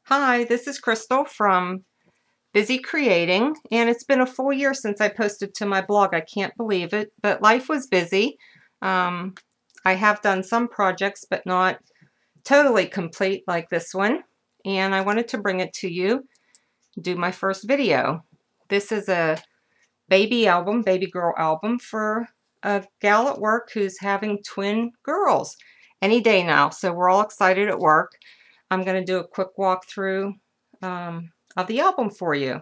Hi, this is Crystal from Busy Creating, and it's been a full year since I posted to my blog. I can't believe it, but life was busy. Um, I have done some projects, but not totally complete like this one, and I wanted to bring it to you, do my first video. This is a baby album, baby girl album for a gal at work who's having twin girls any day now, so we're all excited at work. I'm going to do a quick walkthrough of the album for you.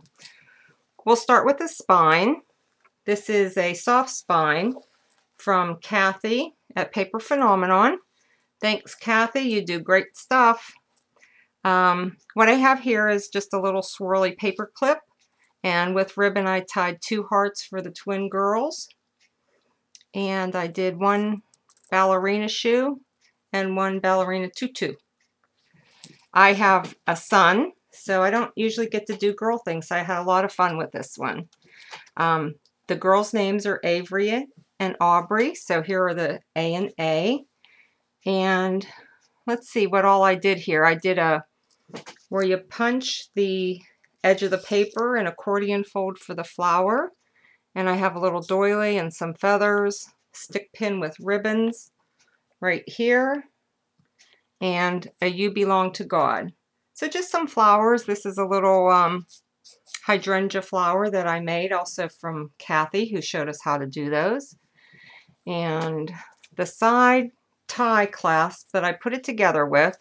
We'll start with the spine. This is a soft spine from Kathy at Paper Phenomenon. Thanks, Kathy. You do great stuff. What I have here is just a little swirly paper clip, and with ribbon I tied 2 hearts for the twin girls, and I did 1 ballerina shoe and 1 ballerina tutu. I have a son, so I don't usually get to do girl things. So I had a lot of fun with this one. The girls' names are Avery and Aubrey, so here are the A and A. And let's see what all I did here. I did a where you punch the edge of the paper, an accordion fold for the flower, and I have a little doily and some feathers, stick pin with ribbons right here, and a You Belong to God. So just some flowers. This is a little hydrangea flower that I made also from Kathy, who showed us how to do those. And the side tie clasps that I put it together with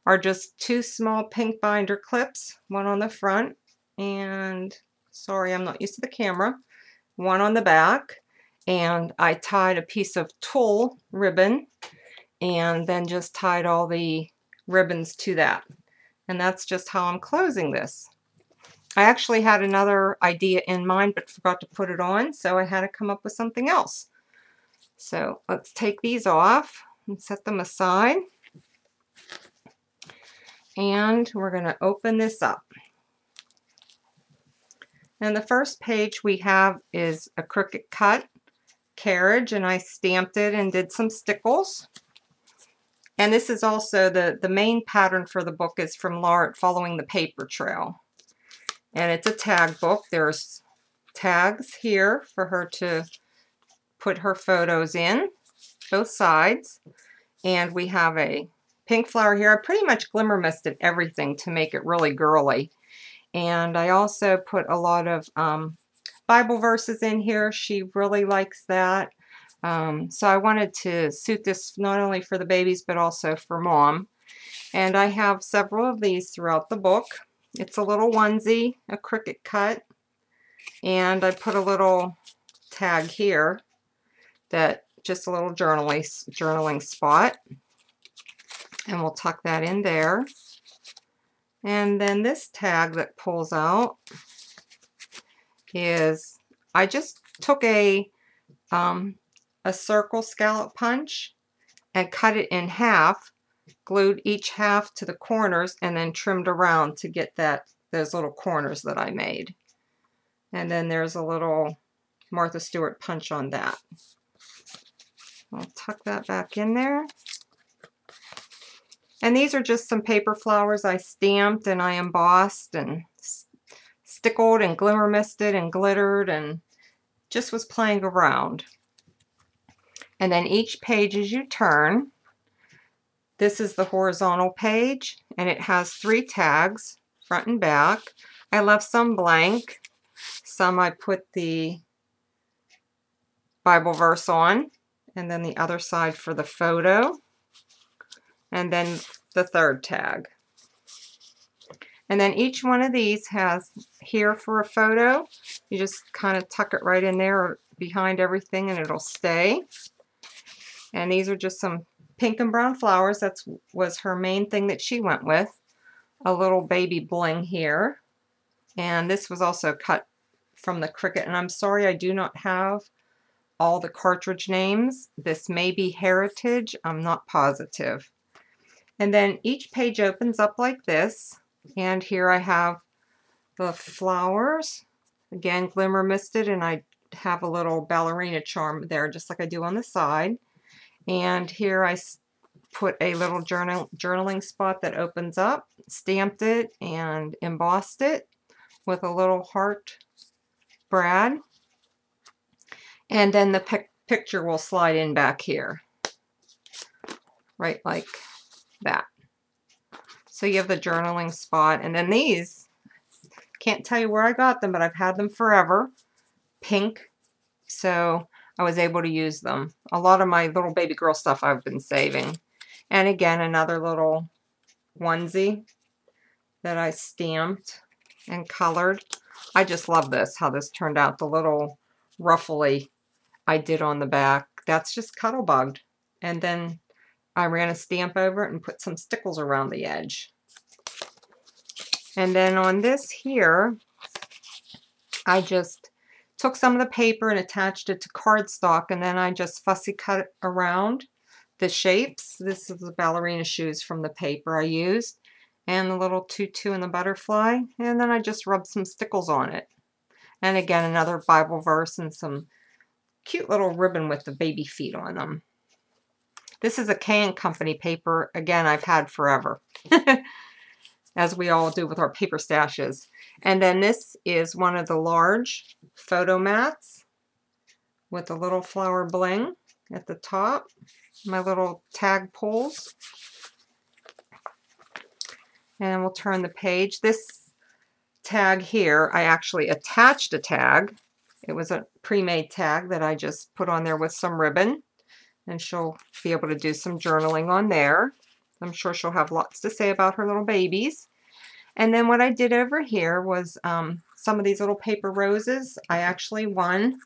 are just 2 small pink binder clips, one on the front and, sorry, I'm not used to the camera, one on the back. And I tied a piece of tulle ribbon and then just tied all the ribbons to that. And that's just how I'm closing this. I actually had another idea in mind but forgot to put it on, so I had to come up with something else. So let's take these off and set them aside. And we're going to open this up. And the first page we have is a Cricut cut carriage, and I stamped it and did some stickles. And this is also the main pattern for the book is from Laura, Following the Paper Trail. And it's a tag book. There's tags here for her to put her photos in, both sides. And we have a pink flower here. I pretty much glimmer misted everything to make it really girly. And I also put a lot of Bible verses in here. She really likes that. So I wanted to suit this not only for the babies but also for Mom. And I have several of these throughout the book. It's a little onesie, a Cricut cut, and I put a little tag here that just a little journaling spot, and we'll tuck that in there. And then this tag that pulls out is, I just took a circle scallop punch and cut it in half, glued each half to the corners, and then trimmed around to get those little corners that I made. And then there's a little Martha Stewart punch on that. I'll tuck that back in there. And these are just some paper flowers I stamped and I embossed and stickled and glimmer misted and glittered and just was playing around. And then each page as you turn, this is the horizontal page, and it has 3 tags, front and back. I left some blank. Some I put the Bible verse on, and then the other side for the photo, and then the 3rd tag. And then each one of these has here for a photo. You just kind of tuck it right in there behind everything and it'll stay. And these are just some pink and brown flowers. That was her main thing that she went with. A little baby bling here. And this was also cut from the Cricut. And I'm sorry I do not have all the cartridge names. This may be Heritage. I'm not positive. And then each page opens up like this. And here I have the flowers. Again, glimmer misted, and I have a little ballerina charm there just like I do on the side. And here I put a little journaling spot that opens up, stamped it, and embossed it with a little heart brad. And then the picture will slide in back here, right like that. So you have the journaling spot. And then these, can't tell you where I got them, but I've had them forever. Pink. So I was able to use them. A lot of my little baby girl stuff I've been saving. And again, another little onesie that I stamped and colored. I just love this, how this turned out. The little ruffly I did on the back. That's just cuddle bugged. And then I ran a stamp over it and put some stickles around the edge. And then on this here, I just took some of the paper and attached it to cardstock, and then I just fussy cut it around the shapes. This is the ballerina shoes from the paper I used, and the little tutu and the butterfly, and then I just rubbed some stickles on it. And again, another Bible verse and some cute little ribbon with the baby feet on them. This is a K&Company paper. Again, I've had forever, as we all do with our paper stashes. And then this is one of the large photo mats with a little flower bling at the top. My little tag pulls. And we'll turn the page. This tag here, I actually attached a tag. It was a pre-made tag that I just put on there with some ribbon. And she'll be able to do some journaling on there. I'm sure she'll have lots to say about her little babies. And then what I did over here was some of these little paper roses. I actually won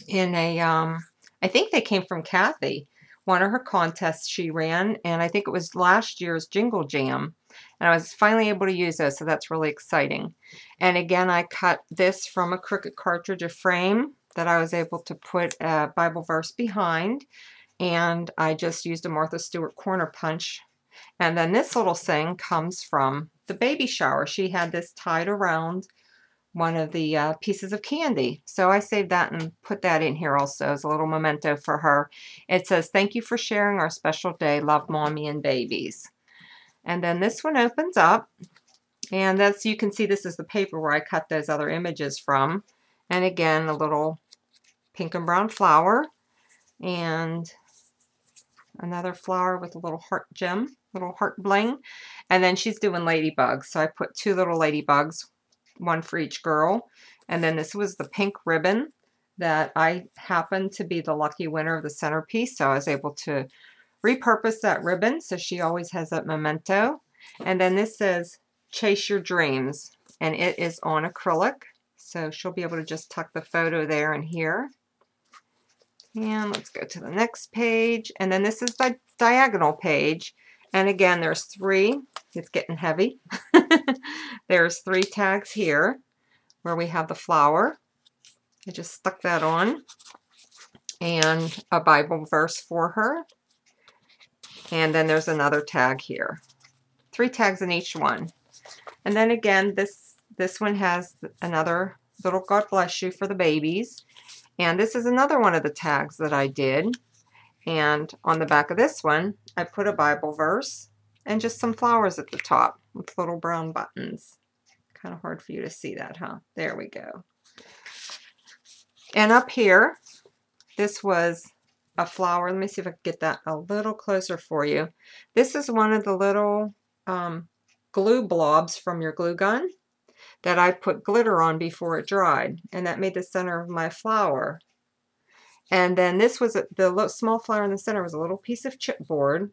in a, I think they came from Kathy, one of her contests she ran, and I think it was last year's Jingle Jam. And I was finally able to use those, so that's really exciting. And again, I cut this from a Cricut cartridge, a frame that I was able to put a Bible verse behind. And I just used a Martha Stewart corner punch. And then this little thing comes from the baby shower. She had this tied around one of the pieces of candy. So I saved that and put that in here also as a little memento for her. It says, "Thank you for sharing our special day. Love, Mommy and babies." And then this one opens up. And that's, you can see this is the paper where I cut those other images from. And again, a little pink and brown flower. And another flower with a little heart gem, little heart bling. And then she's doing ladybugs. So I put two little ladybugs, one for each girl. And then this was the pink ribbon that I happened to be the lucky winner of the centerpiece. So I was able to repurpose that ribbon. So she always has that memento. And then this says, "Chase your dreams." And it is on acrylic. So she'll be able to just tuck the photo there and here. And let's go to the next page. And then this is the diagonal page. And again, there's three. It's getting heavy. There's three tags here where we have the flower. I just stuck that on. And a Bible verse for her. And then there's another tag here. Three tags in each one. And then again, this one has another little God bless you for the babies. And this is another one of the tags that I did. And on the back of this one, I put a Bible verse and just some flowers at the top with little brown buttons. Kind of hard for you to see that, huh? There we go. And up here, this was a flower. Let me see if I can get that a little closer for you. This is one of the little glue blobs from your glue gun that I put glitter on before it dried, and that made the center of my flower. And then this was the small flower in the center was a little piece of chipboard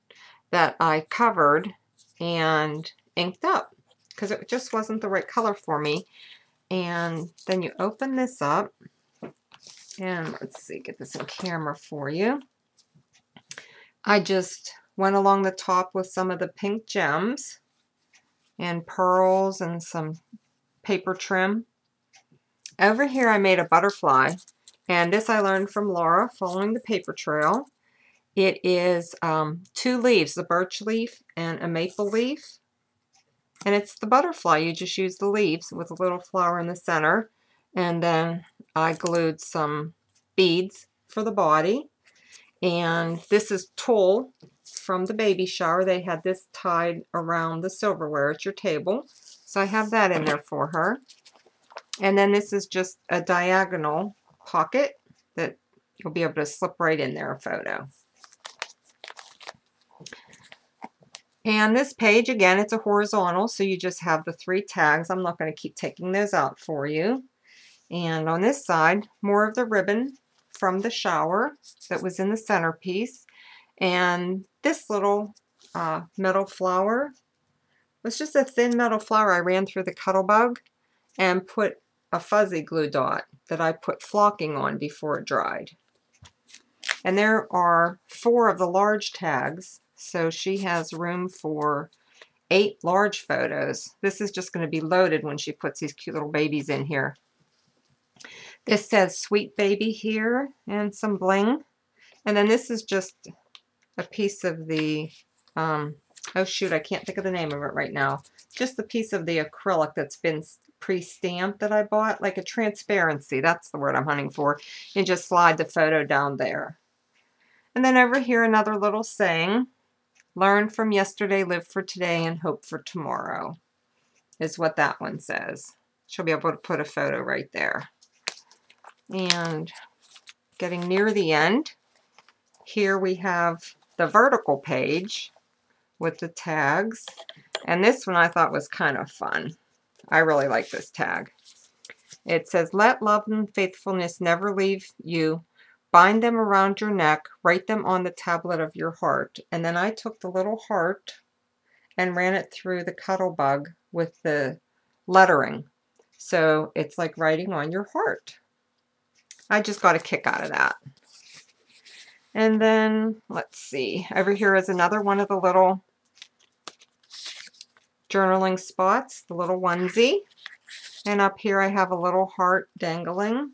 that I covered and inked up because it just wasn't the right color for me. And then you open this up, and let's see, get this in camera for you. I just went along the top with some of the pink gems and pearls and some paper trim. Over here I made a butterfly, and this I learned from Laura following the paper trail. It is two leaves, the birch leaf and a maple leaf, and it's the butterfly. You just use the leaves with a little flower in the center, and then I glued some beads for the body. And this is tulle from the baby shower. They had this tied around the silverware at your table. So I have that in there for her. And then this is just a diagonal pocket that you'll be able to slip right in there, a photo. And this page, again, it's a horizontal, so you just have the 3 tags. I'm not going to keep taking those out for you. And on this side, more of the ribbon from the shower that was in the centerpiece. And this little metal flower was just a thin metal flower I ran through the Cuttlebug and put a fuzzy glue dot that I put flocking on before it dried. And there are 4 of the large tags, so she has room for 8 large photos. This is just going to be loaded when she puts these cute little babies in here. This says sweet baby here and some bling. And then this is just a piece of the, oh shoot, I can't think of the name of it right now. Just a piece of the acrylic that's been pre-stamped that I bought, like a transparency, that's the word I'm hunting for. And just slide the photo down there. And then over here, another little saying, learn from yesterday, live for today, and hope for tomorrow, is what that one says. She'll be able to put a photo right there. And getting near the end, here we have the vertical page with the tags. And this one I thought was kind of fun. I really like this tag. It says, let love and faithfulness never leave you. Bind them around your neck. Write them on the tablet of your heart. And then I took the little heart and ran it through the Cuttlebug with the lettering. So it's like writing on your heart. I just got a kick out of that. And then, let's see, over here is another one of the little journaling spots, the little onesie. And up here I have a little heart dangling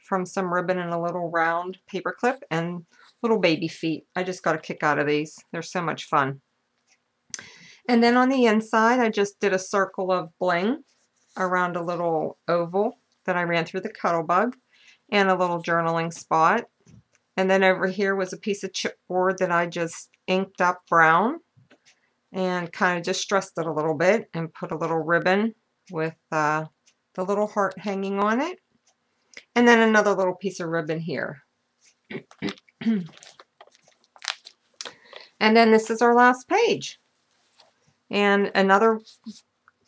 from some ribbon and a little round paper clip and little baby feet. I just got a kick out of these. They're so much fun. And then on the inside, I just did a circle of bling around a little oval that I ran through the Cuttlebug and a little journaling spot. And then over here was a piece of chipboard that I just inked up brown and kind of distressed it a little bit and put a little ribbon with the little heart hanging on it. And then another little piece of ribbon here. And then this is our last page. And another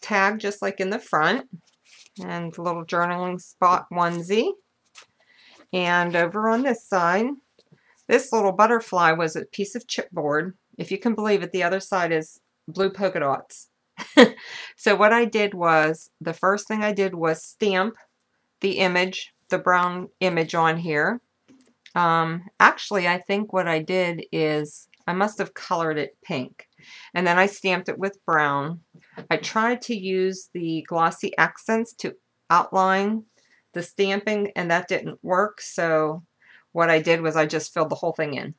tag just like in the front. And the little journaling spot onesie. And over on this side, this little butterfly was a piece of chipboard. If you can believe it, the other side is blue polka dots. So what I did was, the first thing I did was stamp the image, the brown image on here. Actually, I think what I did is I must have colored it pink. And then I stamped it with brown. I tried to use the glossy accents to outline the stamping, and that didn't work. So what I did was I just filled the whole thing in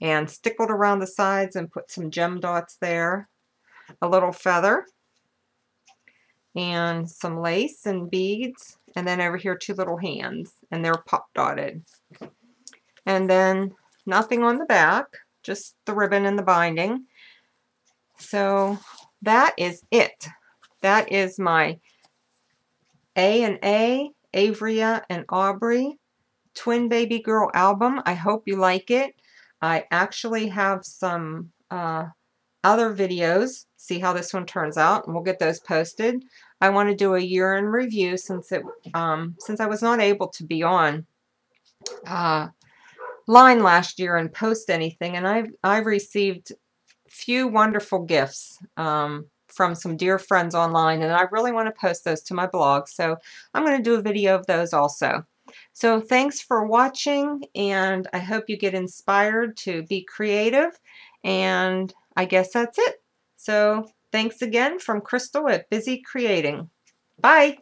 and stickled around the sides and put some gem dots there, a little feather, and some lace and beads. And then over here, 2 little hands, and they're pop dotted. And then nothing on the back, just the ribbon and the binding. So that is it. That is my A&A, Averia and Aubrey Twin Baby Girl album. I hope you like it. I actually have some other videos. See how this one turns out, and we'll get those posted. I want to do a year in review since I was not able to be on line last year and post anything, and I've received few wonderful gifts from some dear friends online, and I really want to post those to my blog, so I'm going to do a video of those also. So thanks for watching, and I hope you get inspired to be creative, and I guess that's it. So thanks again from Crystal at Busy Creating. Bye!